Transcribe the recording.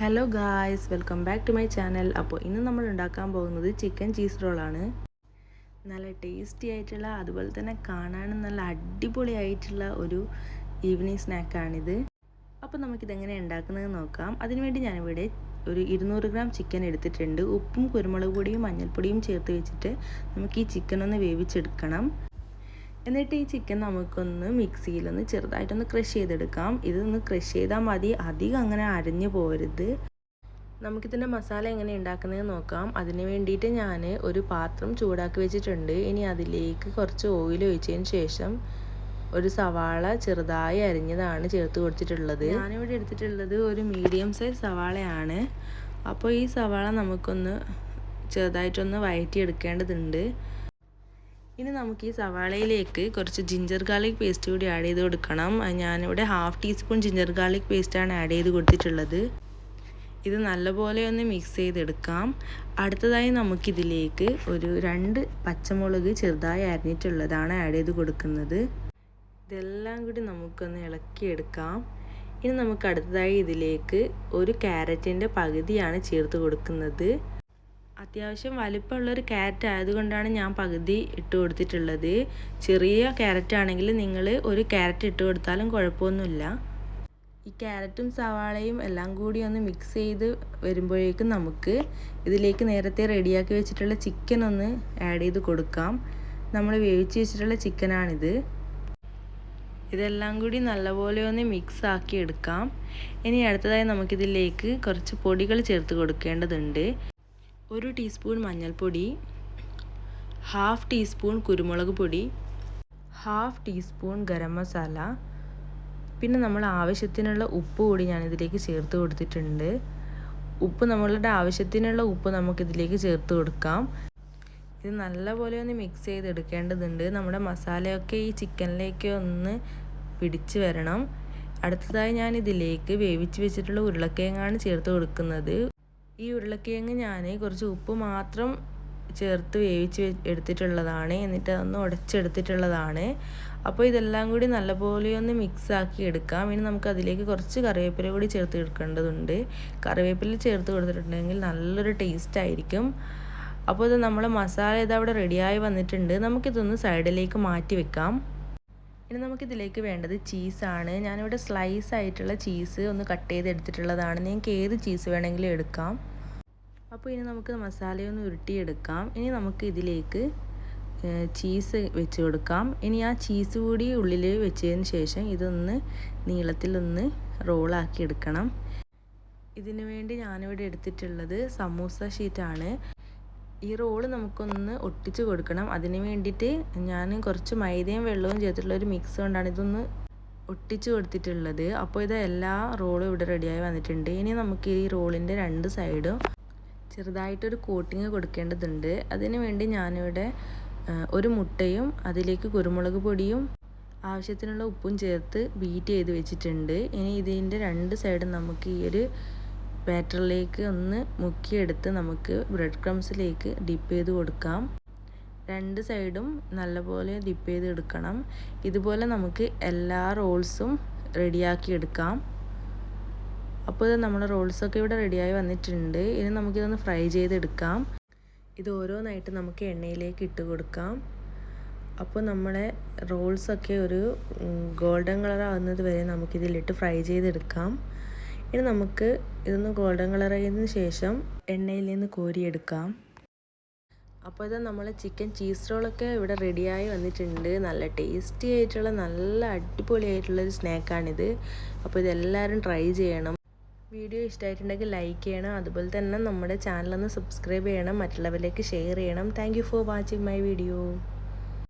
Hello guys, welcome back to my channel. അപ്പോൾ ഇന്ന് നമ്മൾ ഉണ്ടാക്കാൻ പോകുന്നത് ചിക്കൻ ചീസ് റോളാണ്. നല്ല ടേസ്റ്റി ആയിട്ടുള്ള, അതുപോലെ തന്നെ കാണാനും നല്ല അടിപൊളിയായിട്ടുള്ള ഒരു ഈവനിങ് സ്നാക്കാണിത്. അപ്പോൾ നമുക്കിതെങ്ങനെ ഉണ്ടാക്കുന്നത് നോക്കാം. അതിനുവേണ്ടി ഞാനിവിടെ ഒരു 200 ഗ്രാം ചിക്കൻ എടുത്തിട്ടുണ്ട്. ഉപ്പും കുരുമുളക് പൊടിയും മഞ്ഞൾപ്പൊടിയും ചേർത്ത് വെച്ചിട്ട് നമുക്ക് ഈ ചിക്കൻ ഒന്ന് വേവിച്ചെടുക്കണം. എന്നിട്ട് ഈ ചിക്കൻ നമുക്കൊന്ന് മിക്സിയിലൊന്ന് ചെറുതായിട്ടൊന്ന് ക്രഷ് ചെയ്തെടുക്കാം. ഇതൊന്ന് ക്രഷ് ചെയ്താൽ മതി, അധികം അങ്ങനെ അരഞ്ഞു പോരുത്. നമുക്കിതിൻ്റെ മസാല എങ്ങനെ ഉണ്ടാക്കുന്നത് നോക്കാം. അതിന് വേണ്ടിയിട്ട് ഞാൻ ഒരു പാത്രം ചൂടാക്കി വെച്ചിട്ടുണ്ട്. ഇനി അതിലേക്ക് കുറച്ച് ഓയിൽ ഒഴിച്ചതിന് ശേഷം ഒരു സവാള ചെറുതായി അരിഞ്ഞതാണ് ചേർത്ത് കൊടുത്തിട്ടുള്ളത്. ഞാനിവിടെ എടുത്തിട്ടുള്ളത് ഒരു മീഡിയം സൈസ് സവാളയാണ്. അപ്പോൾ ഈ സവാള നമുക്കൊന്ന് ചെറുതായിട്ടൊന്ന് വഴറ്റിയെടുക്കേണ്ടതുണ്ട്. ഇനി നമുക്ക് ഈ സവാളയിലേക്ക് കുറച്ച് ജിഞ്ചർ ഗാർലിക് പേസ്റ്റ് കൂടി ആഡ് ചെയ്ത് കൊടുക്കണം. ഞാനിവിടെ 1/2 ടീസ്പൂൺ ജിഞ്ചർ ഗാർലിക് പേസ്റ്റാണ് ആഡ് ചെയ്ത് കൊടുത്തിട്ടുള്ളത്. ഇത് നല്ലപോലെ ഒന്ന് മിക്സ് ചെയ്തെടുക്കാം. അടുത്തതായി നമുക്കിതിലേക്ക് ഒരു 2 പച്ചമുളക് ചെറുതായി അരിഞ്ഞിട്ടുള്ളതാണ് ആഡ് ചെയ്ത് കൊടുക്കുന്നത്. ഇതെല്ലാം കൂടി നമുക്കൊന്ന് ഇളക്കിയെടുക്കാം. ഇനി നമുക്ക് അടുത്തതായി ഇതിലേക്ക് ഒരു ക്യാരറ്റിൻ്റെ പകുതിയാണ് ചേർത്ത് കൊടുക്കുന്നത്. അത്യാവശ്യം വലിപ്പമുള്ളൊരു ക്യാരറ്റ് ആയതുകൊണ്ടാണ് ഞാൻ പകുതി ഇട്ട് കൊടുത്തിട്ടുള്ളത്. ചെറിയ ക്യാരറ്റ് ആണെങ്കിൽ നിങ്ങൾ ഒരു ക്യാരറ്റ് ഇട്ട് കൊടുത്താലും കുഴപ്പമൊന്നുമില്ല. ഈ ക്യാരറ്റും സവാളയും എല്ലാം കൂടി ഒന്ന് മിക്സ് ചെയ്ത് വരുമ്പോഴേക്കും നമുക്ക് ഇതിലേക്ക് നേരത്തെ റെഡിയാക്കി വെച്ചിട്ടുള്ള ചിക്കൻ ഒന്ന് ആഡ് ചെയ്ത് കൊടുക്കാം. നമ്മൾ വേവിച്ച് വെച്ചിട്ടുള്ള ചിക്കനാണിത്. ഇതെല്ലാം കൂടി നല്ലപോലെ ഒന്ന് മിക്സ് ആക്കി എടുക്കാം. ഇനി അടുത്തതായി നമുക്കിതിലേക്ക് കുറച്ച് പൊടികൾ ചേർത്ത് കൊടുക്കേണ്ടതുണ്ട്. 1 ടീസ്പൂൺ മഞ്ഞൾപ്പൊടി, 1/2 ടീസ്പൂൺ കുരുമുളക് പൊടി, 1/2 ടീസ്പൂൺ ഗരം മസാല, പിന്നെ നമ്മൾ ആവശ്യത്തിനുള്ള ഉപ്പ് കൂടി ഞാനിതിലേക്ക് ചേർത്ത് കൊടുത്തിട്ടുണ്ട്. ഉപ്പ് നമ്മളുടെ ആവശ്യത്തിനുള്ള ഉപ്പ് നമുക്കിതിലേക്ക് ചേർത്ത് കൊടുക്കാം. ഇത് നല്ലപോലെ ഒന്ന് മിക്സ് ചെയ്തെടുക്കേണ്ടതുണ്ട്. നമ്മുടെ മസാലയൊക്കെ ഈ ചിക്കനിലേക്ക് ഒന്ന് പിടിച്ച് വരണം. അടുത്തതായി ഞാൻ ഇതിലേക്ക് വേവിച്ച് വെച്ചിട്ടുള്ള ഉരുളക്കിഴങ്ങാണ് ചേർത്ത് കൊടുക്കുന്നത്. ഈ ഉരുളക്കിഴങ്ങ് ഞാൻ കുറച്ച് ഉപ്പ് മാത്രം ചേർത്ത് വേവിച്ച് എടുത്തിട്ടുള്ളതാണ്. എന്നിട്ട് അതൊന്ന് ഉടച്ചെടുത്തിട്ടുള്ളതാണ്. അപ്പോൾ ഇതെല്ലാം കൂടി നല്ലപോലെ ഒന്ന് മിക്സ് ആക്കി എടുക്കാം. ഇനി നമുക്ക് അതിലേക്ക് കുറച്ച് കറിവേപ്പില കൂടി ചേർത്ത് എടുക്കേണ്ടതുണ്ട്. കറിവേപ്പില ചേർത്ത് കൊടുത്തിട്ടുണ്ടെങ്കിൽ നല്ലൊരു ടേസ്റ്റ് ആയിരിക്കും. അപ്പോൾ ഇത് നമ്മളെ മസാല ഇതവിടെ റെഡിയായി വന്നിട്ടുണ്ട്. നമുക്കിതൊന്ന് സൈഡിലേക്ക് മാറ്റി വെക്കാം. ഇനി നമുക്കിതിലേക്ക് വേണ്ടത് ചീസാണ്. ഞാനിവിടെ സ്ലൈസ് ആയിട്ടുള്ള ചീസ് ഒന്ന് കട്ട് ചെയ്ത് എടുത്തിട്ടുള്ളതാണ്. നിങ്ങൾക്ക് ഏത് ചീസ് വേണമെങ്കിലും എടുക്കാം. അപ്പോൾ ഇനി നമുക്ക് മസാലയൊന്ന് ഉരുട്ടിയെടുക്കാം. ഇനി നമുക്ക് ഇതിലേക്ക് ചീസ് വെച്ച് കൊടുക്കാം. ഇനി ആ ചീസ് കൂടി ഉള്ളിൽ വെച്ചതിന് ശേഷം ഇതൊന്ന് നീളത്തിലൊന്ന് റോളാക്കി എടുക്കണം. ഇതിനു വേണ്ടി ഞാനിവിടെ എടുത്തിട്ടുള്ളത് സമൂസ ഷീറ്റാണ്. ഈ റോള് നമുക്കൊന്ന് ഒട്ടിച്ച് കൊടുക്കണം. അതിന് വേണ്ടിയിട്ട് ഞാൻ കുറച്ച് മൈദയും വെള്ളവും ചേർത്തിട്ടുള്ള ഒരു മിക്സ് കൊണ്ടാണ് ഇതൊന്ന് ഒട്ടിച്ച് കൊടുത്തിട്ടുള്ളത്. അപ്പോൾ ഇത് എല്ലാ റോളും ഇവിടെ റെഡിയായി വന്നിട്ടുണ്ട്. ഇനി നമുക്ക് ഈ റോളിൻ്റെ 2 സൈഡും ചെറുതായിട്ടൊരു കോട്ടിങ് കൊടുക്കേണ്ടതുണ്ട്. അതിന് വേണ്ടി ഞാനിവിടെ ഒരു മുട്ടയും അതിലേക്ക് കുരുമുളക് പൊടിയും ആവശ്യത്തിനുള്ള ഉപ്പും ചേർത്ത് ബീറ്റ് ചെയ്ത് വെച്ചിട്ടുണ്ട്. ഇനി ഇതിൻ്റെ 2 സൈഡും നമുക്ക് ഈ ഒരു ബാറ്ററിലേക്ക് ഒന്ന് മുക്കിയെടുത്ത് നമുക്ക് ബ്രെഡ് ക്രംസിലേക്ക് ഡിപ്പ് ചെയ്ത് കൊടുക്കാം. 2 സൈഡും നല്ലപോലെ ഡിപ്പ് ചെയ്ത് എടുക്കണം. ഇതുപോലെ നമുക്ക് എല്ലാ റോൾസും റെഡിയാക്കി എടുക്കാം. അപ്പോൾ ഇത് നമ്മുടെ റോൾസൊക്കെ ഇവിടെ റെഡിയായി വന്നിട്ടുണ്ട്. ഇനി നമുക്കിതൊന്ന് ഫ്രൈ ചെയ്തെടുക്കാം. ഇത് ഓരോന്നായിട്ട് നമുക്ക് എണ്ണയിലേക്ക് ഇട്ട് കൊടുക്കാം. അപ്പോൾ നമ്മളെ റോൾസൊക്കെ ഒരു ഗോൾഡൻ കളർ ആകുന്നത് വരെ നമുക്കിതിലിട്ട് ഫ്രൈ ചെയ്തെടുക്കാം. ഇനി നമുക്ക് ഇതൊന്ന് ഗോൾഡൻ കളർ ആയതിനു ശേഷം എണ്ണയിൽ നിന്ന് കോരിയെടുക്കാം. അപ്പോൾ ഇത് നമ്മളെ ചിക്കൻ ചീസ് റോളൊക്കെ ഇവിടെ റെഡിയായി വന്നിട്ടുണ്ട്. നല്ല ടേസ്റ്റി ആയിട്ടുള്ള നല്ല അടിപൊളിയായിട്ടുള്ളൊരു സ്നാക്കാണിത്. അപ്പോൾ ഇതെല്ലാവരും ട്രൈ ചെയ്യണം. വീഡിയോ ഇഷ്ടമായിട്ടുണ്ടെങ്കിൽ ലൈക്ക് ചെയ്യണം. അതുപോലെ തന്നെ നമ്മുടെ ചാനലൊന്ന് സബ്സ്ക്രൈബ് ചെയ്യണം. മറ്റുള്ളവരിലേക്ക് ഷെയർ ചെയ്യണം. Thank you for watching my video.